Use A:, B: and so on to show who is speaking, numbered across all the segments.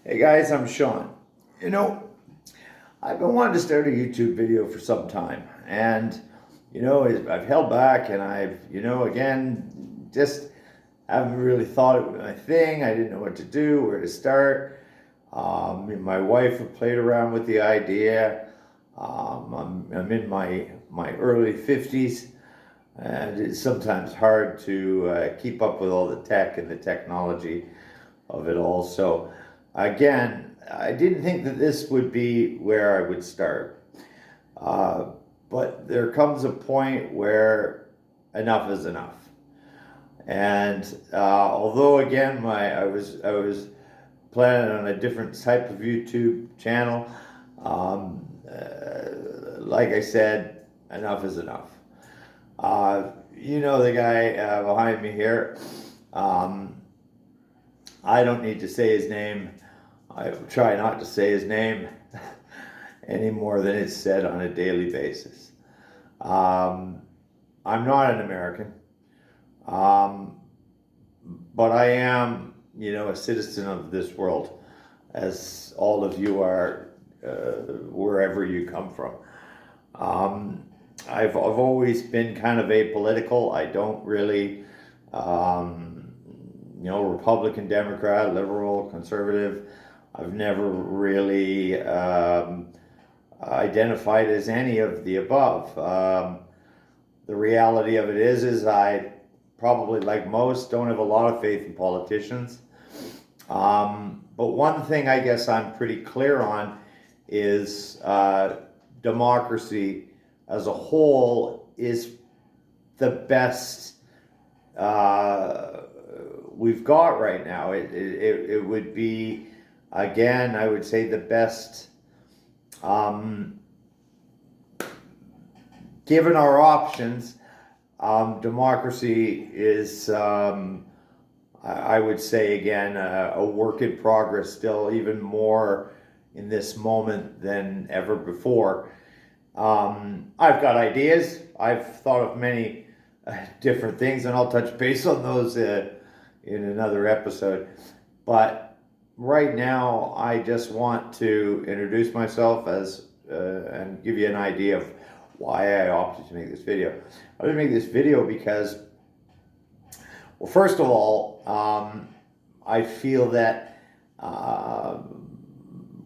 A: Hey guys, I'm Sean. You know, I've been wanting to start a YouTube video for some time, and I've held back, and again, just haven't really thought it was my thing. I didn't know what to do, where to start. My wife had played around with the idea. I'm in my early 50s, and it's sometimes hard to keep up with all the tech and the technology of it all. So, again, I didn't think that this would be where I would start. Uh, but there comes a point where enough is enough. And although again, I was planning on a different type of YouTube channel, like I said, enough is enough. The guy behind me here. I don't need to say his name. I try not to say his name any more than it's said on a daily basis. I'm not an American, but I am, a citizen of this world, as all of you are, wherever you come from. I've always been kind of apolitical. I don't really, Republican, Democrat, liberal, conservative. I've never really identified as any of the above. The reality of it is I probably, like most, don't have a lot of faith in politicians. But one thing I guess I'm pretty clear on is democracy as a whole is the best we've got right now. It would be, again, I would say the best, given our options. Democracy is, I would say again, a work in progress still, even more in this moment than ever before. I've got ideas. I've thought of many different things, and I'll touch base on those in another episode. But right now, I just want to introduce myself and give you an idea of why I opted to make this video. I wanted to make this video because, well, first of all, I feel that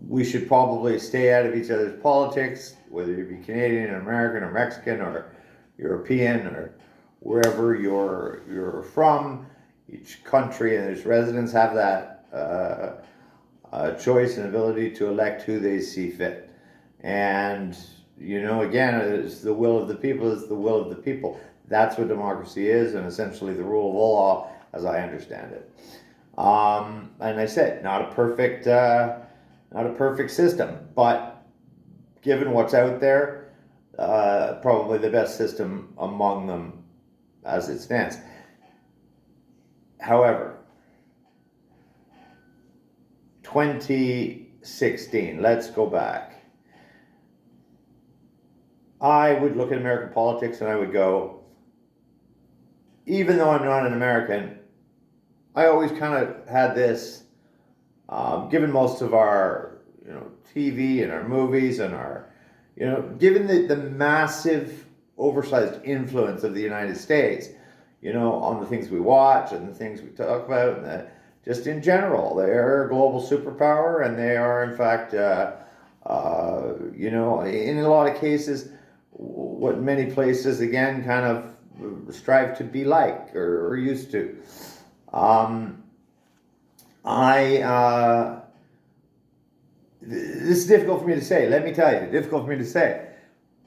A: we should probably stay out of each other's politics, whether you be Canadian or American or Mexican or European or wherever you're from. Each country and its residents have that choice and ability to elect who they see fit. And, again, it's the will of the people is the will of the people. That's what democracy is, and essentially the rule of law, as I understand it. And I said, not a perfect system, but given what's out there, probably the best system among them as it stands. However, 2016, let's go back. I would look at American politics and I would go, even though I'm not an American, I always kind of had this, given most of our, TV and our movies and our, given the massive oversized influence of the United States, on the things we watch and the things we talk about, and just in general, they are a global superpower, and they are, in fact, in a lot of cases, what many places, again, kind of strive to be like or used to. This is difficult for me to say, let me tell you, difficult for me to say.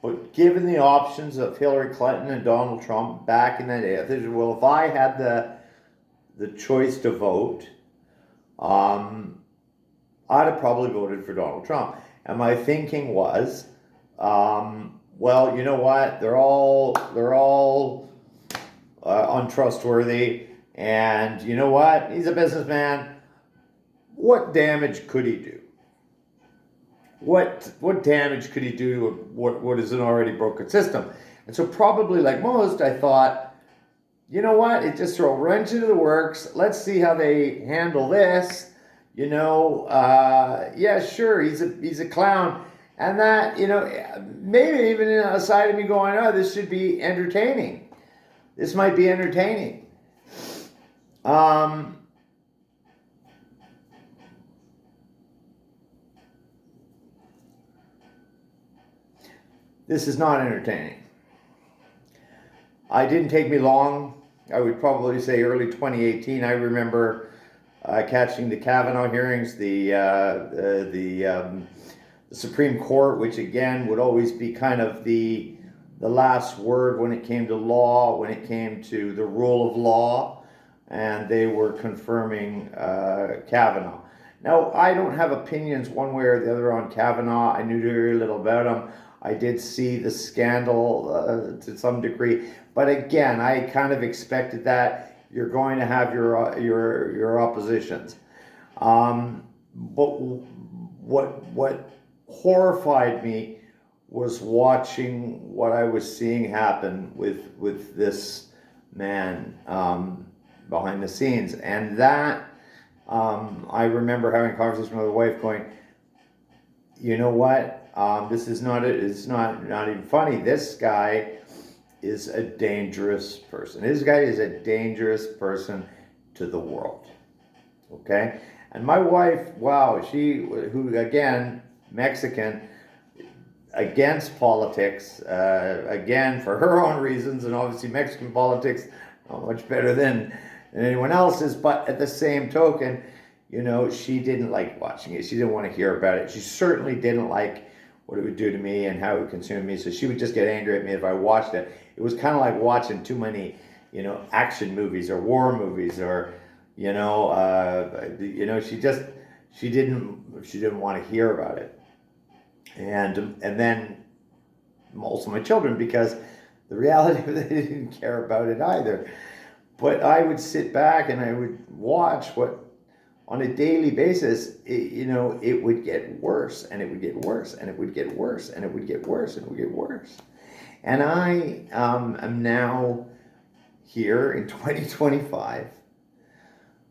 A: But given the options of Hillary Clinton and Donald Trump back in the day, I think, well, if I had the choice to vote, I'd have probably voted for Donald Trump. And my thinking was, well, you know what? They're all untrustworthy, and you know what? He's a businessman. What damage could he do? What damage could he do to what is an already broken system? And so probably like most, I thought, you know what? It just throw a wrench into the works. Let's see how they handle this. Yeah, sure, he's a clown, and that, maybe even a side of me going, oh, this should be entertaining. This might be entertaining. Um, this is not entertaining. It didn't take me long. I would probably say early 2018. I remember catching the Kavanaugh hearings, the Supreme Court, which again would always be kind of the last word when it came to law, when it came to the rule of law, and they were confirming Kavanaugh. Now, I don't have opinions one way or the other on Kavanaugh. I knew very little about him. I did see the scandal to some degree, but again, I kind of expected that you're going to have your oppositions. But what horrified me was watching what I was seeing happen with this man behind the scenes, and that I remember having a conversation with my wife, going, you know what? This is not it. It's not even funny. This guy is a dangerous person. This guy is a dangerous person to the world. Okay, and my wife, wow, who again, Mexican, against politics, again for her own reasons, and obviously Mexican politics not much better than anyone else's, but at the same token, she didn't like watching it. She didn't want to hear about it. She certainly didn't like what it would do to me and how it would consume me. So she would just get angry at me if I watched it. It was kind of like watching too many, action movies or war movies, or, she didn't want to hear about it. And then also my children, because the reality of it, they didn't care about it either. But I would sit back and I would watch what, on a daily basis, it would get worse, and it would get worse, and it would get worse, and it would get worse, and it would get worse. And I am now here in 2025,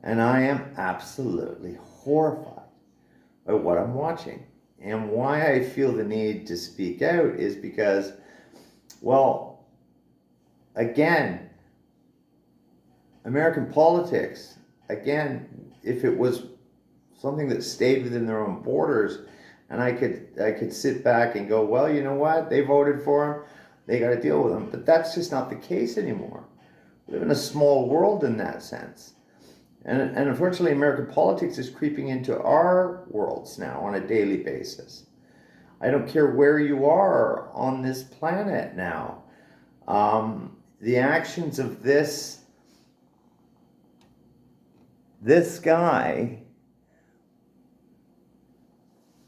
A: and I am absolutely horrified by what I'm watching. And why I feel the need to speak out is because, well, again, American politics, again, if it was something that stayed within their own borders, and I could sit back and go, well, you know what? They voted for him. They got to deal with him. But that's just not the case anymore. We live in a small world in that sense. And unfortunately, American politics is creeping into our worlds now on a daily basis. I don't care where you are on this planet now. The actions of this guy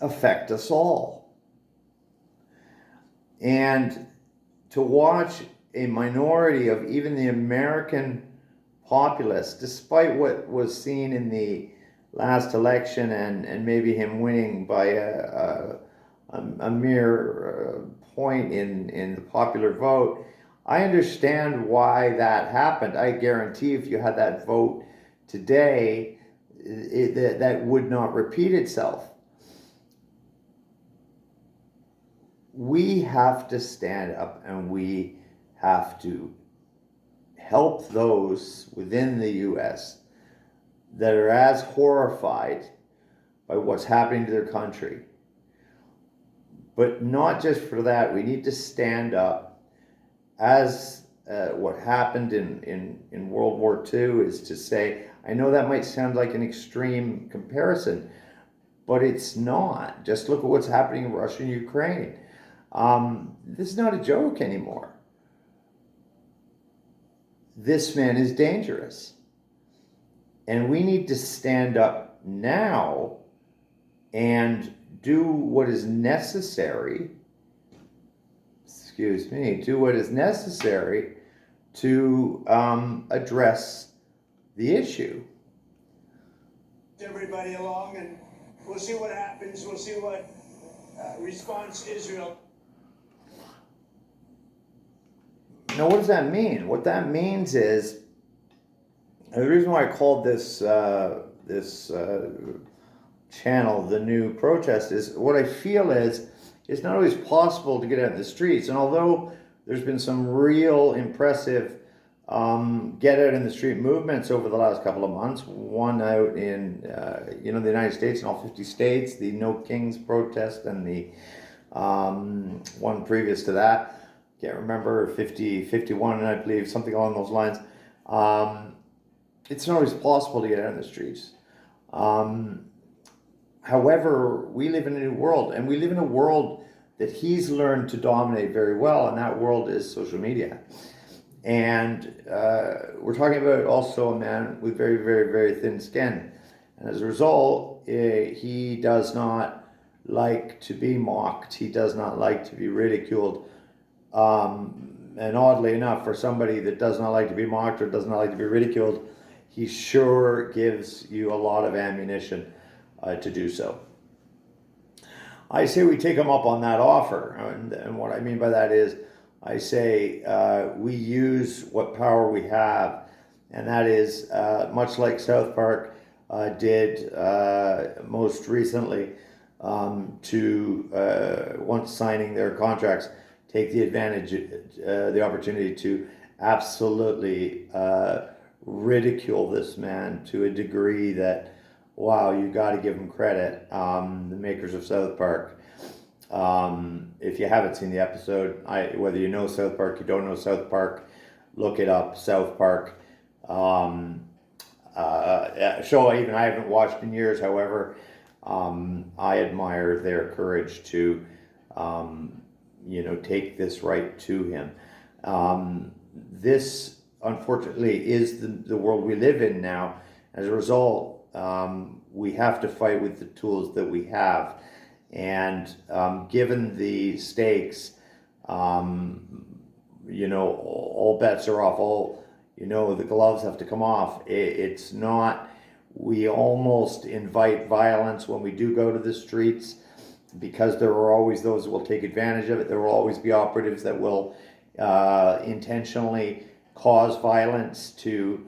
A: affect us all. And to watch a minority of even the American populace, despite what was seen in the last election and maybe him winning by a mere point in the popular vote, I understand why that happened. I guarantee if you had that vote today, that would not repeat itself. We have to stand up, and we have to help those within the U.S. that are as horrified by what's happening to their country. But not just for that, we need to stand up as what happened in World War II, is to say, I know that might sound like an extreme comparison, but it's not. Just look at what's happening in Russia and Ukraine. This is not a joke anymore. This man is dangerous. And we need to stand up now and do what is necessary, do what is necessary to address the issue.
B: Everybody along, and we'll see what happens. We'll see what response Israel.
A: Now, what does that mean? What that means is, the reason why I called this channel the new protest is, what I feel is it's not always possible to get out in the streets. And although there's been some real impressive get out in the street movements over the last couple of months, one out in the United States in all 50 states, the No Kings protest, and the one previous to that, can't remember, 51, I believe, something along those lines. It's not always possible to get out in the streets. However, we live in a new world, and we live in a world that he's learned to dominate very well, and that world is social media. And we're talking about also a man with very, very, very thin skin. And as a result, he does not like to be mocked. He does not like to be ridiculed. And oddly enough, for somebody that does not like to be mocked or does not like to be ridiculed, he sure gives you a lot of ammunition to do so. I say we take him up on that offer. And what I mean by that is, I say we use what power we have. And that is much like South Park did most recently to, once signing their contracts, take the opportunity to absolutely ridicule this man to a degree that, wow, you got to give him credit. The makers of South Park. If you haven't seen the episode, whether you know South Park, you don't know South Park, look it up. South Park. Show even I haven't watched in years. However, I admire their courage to, take this right to him. This, unfortunately, is the world we live in now. As a result, we have to fight with the tools that we have. And given the stakes, all bets are off. The gloves have to come off. It's not, we almost invite violence when we do go to the streets, because there are always those that will take advantage of it. There will always be operatives that will intentionally cause violence to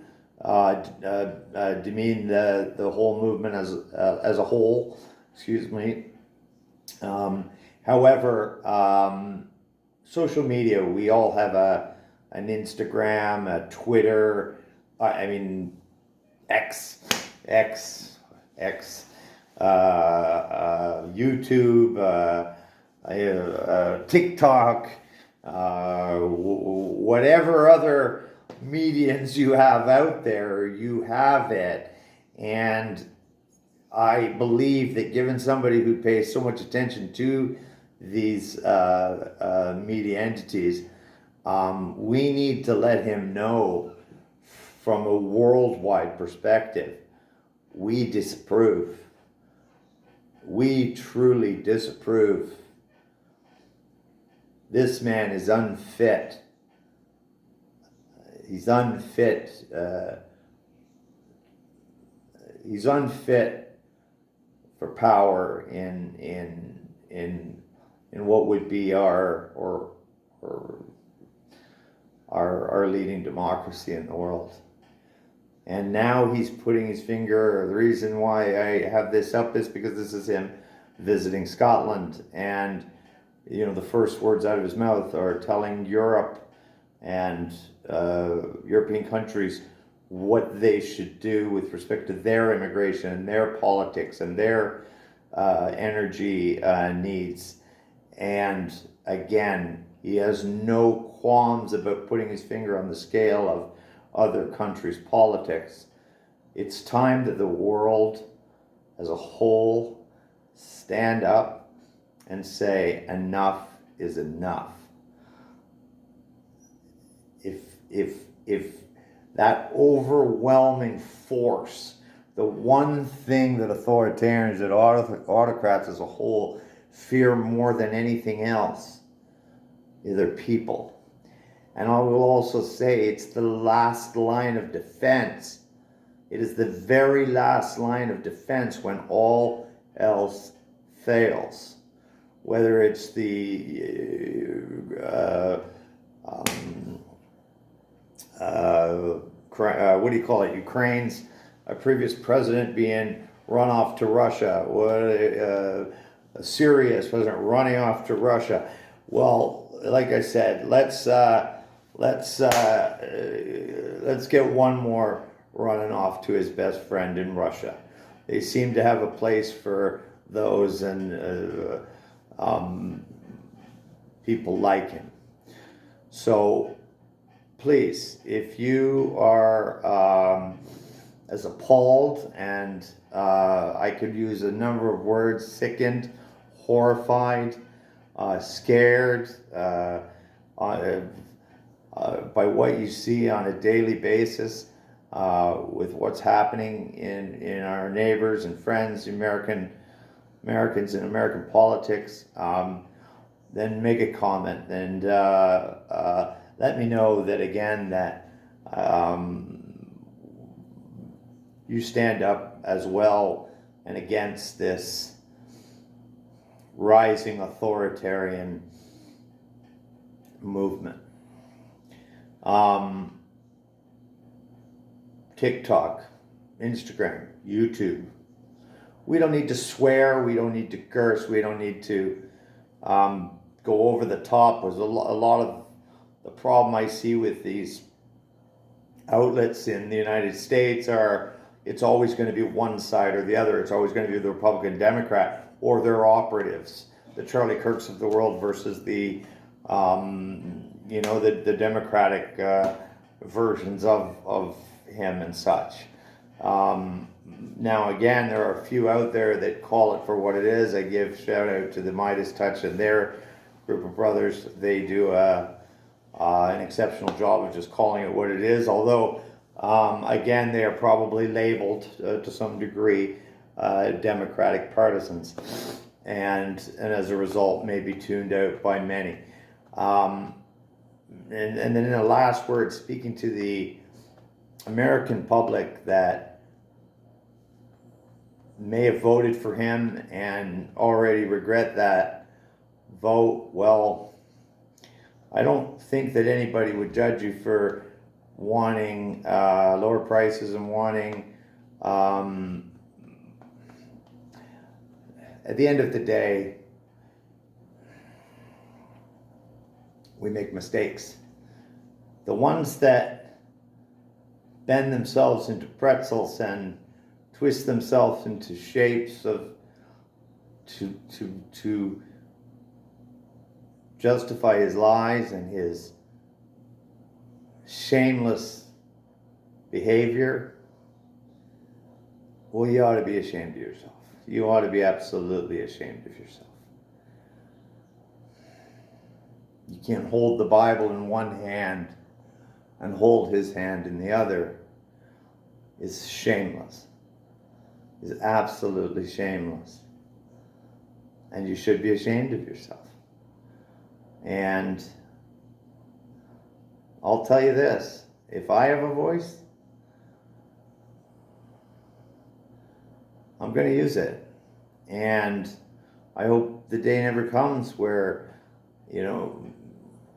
A: demean the whole movement as a whole. Excuse me. However, social media, we all have an Instagram, a Twitter, X, YouTube, TikTok, whatever other mediums you have out there, you have it. And I believe that given somebody who pays so much attention to these media entities, we need to let him know from a worldwide perspective, we disapprove. We truly disapprove. This man is unfit. He's unfit. He's unfit for power in what would be our leading democracy in the world. And now he's putting his finger. The reason why I have this up is because this is him visiting Scotland, and the first words out of his mouth are telling Europe and European countries what they should do with respect to their immigration and their politics and their energy needs. And again, he has no qualms about putting his finger on the scale of other countries' politics. It's time that the world as a whole stand up and say enough is enough. If that overwhelming force, the one thing that authoritarians, that autocrats as a whole fear more than anything else, is their people. And I will also say it's the last line of defense. It is the very last line of defense when all else fails. Whether it's Ukraine's previous president being run off to Russia? Sirius wasn't running off to Russia. Well, like I said, let's get one more running off to his best friend in Russia. They seem to have a place for those, and people like him. So please, if you are as appalled, and I could use a number of words: sickened, horrified, scared by what you see on a daily basis with what's happening in our neighbors and friends, Americans in American politics, then make a comment and let me know that again that you stand up as well and against this rising authoritarian movement. TikTok, Instagram, YouTube. We don't need to swear. We don't need to curse. We don't need to go over the top. There's a lot of the problem I see with these outlets in the United States are it's always going to be one side or the other. It's always going to be the Republican, Democrat, or their operatives, the Charlie Kirks of the world versus the the Democratic versions of him and such. Now again, there are a few out there that call it for what it is. I give shout out to the Midas Touch and their group of brothers. They do an exceptional job of just calling it what it is. Although, again, they are probably labeled to some degree Democratic partisans, and as a result, may be tuned out by many. And then in the last word, speaking to the American public that may have voted for him and already regret that vote, well, I don't think that anybody would judge you for wanting lower prices and wanting, at the end of the day, we make mistakes. The ones that bend themselves into pretzels and twist themselves into shapes of to justify his lies and his shameless behavior, well, you ought to be ashamed of yourself. You ought to be absolutely ashamed of yourself. You can't hold the Bible in one hand and hold his hand in the other. Is shameless. Is absolutely shameless. And you should be ashamed of yourself. And I'll tell you this, if I have a voice, I'm going to use it. And I hope the day never comes where,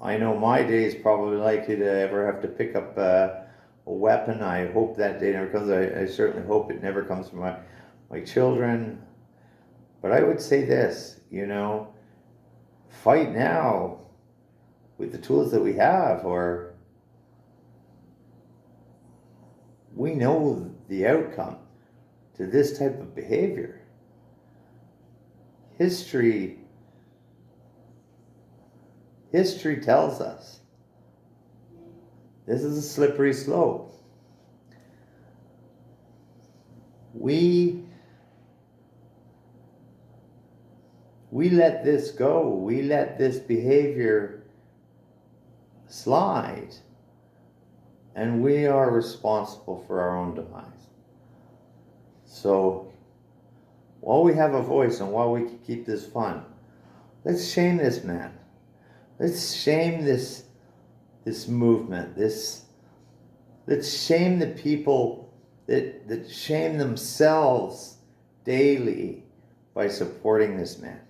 A: I know my day is probably likely to ever have to pick up a weapon. I hope that day never comes. I certainly hope it never comes from my children. But I would say this, fight now with the tools that we have, or we know the outcome to this type of behavior. History tells us this is a slippery slope. We let this go. We let this behavior slide. And we are responsible for our own demise. So, while we have a voice and while we can keep this fun, let's shame this man. Let's shame this movement. Let's shame the people that shame themselves daily by supporting this man.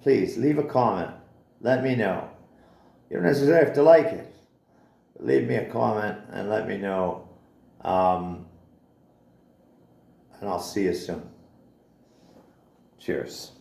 A: Please leave a comment. Let me know. You don't necessarily have to like it. But leave me a comment and let me know and I'll see you soon. Cheers.